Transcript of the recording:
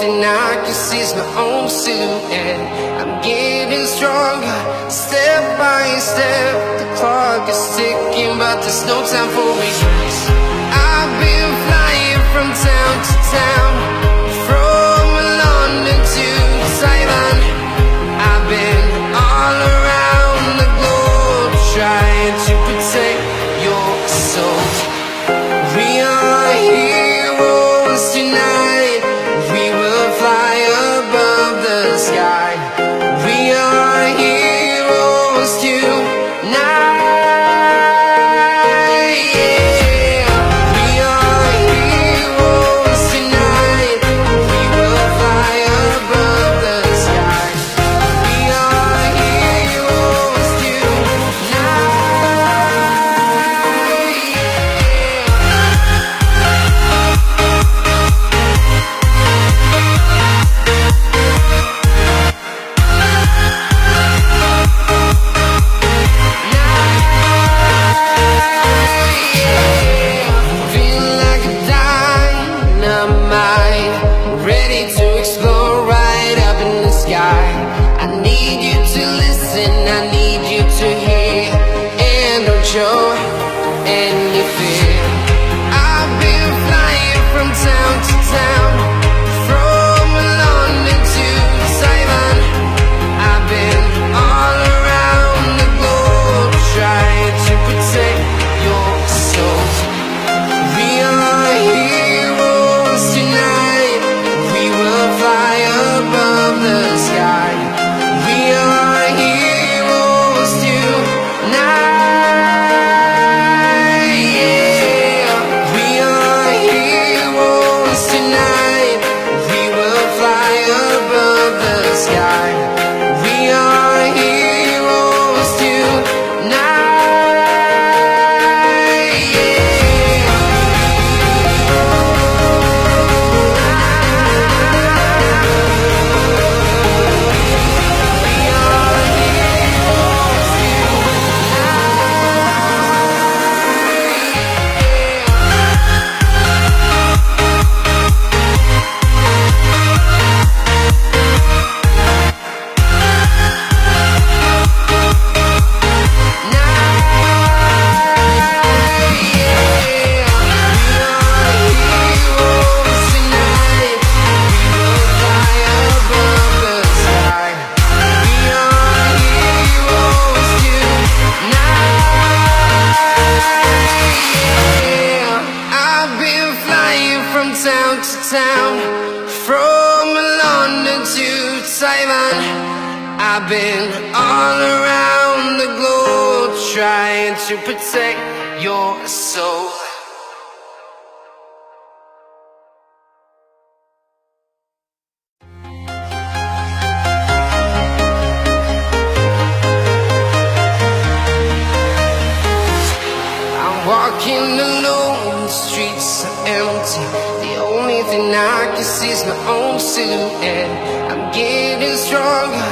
thing I can see is my own silhouette. I'm getting stronger, step by step. The clock is ticking, but there's no time for regrets. I've been flying from town to town, from London to Taiwan. I've been all around the globe, trying to protect your soul. We are heroes tonight. We will fly above the sky. We are heroes tonight. Yeah. We are heroes tonight. We will fly above the sky. We are heroes tonight. Feel like a dynamite, ready to explode right up in the sky. I need you to listen, I need you to hear, and don't show any fear. I've been flying from town to town, from London to Taiwan. I've been all around the globe, trying to protect your soul. We are heroes tonight. We will fly above the sky. We are heroes tonight. Yeah. We are heroes tonight. We will fly above the sky. We are heroes tonight. Yeah. I've been flying from town to town, from London to Taiwan. I've been all around the globe, trying to protect your soul. I'm walking alone, the streets are empty. The only thing I can see is my own silhouette. I'm getting stronger,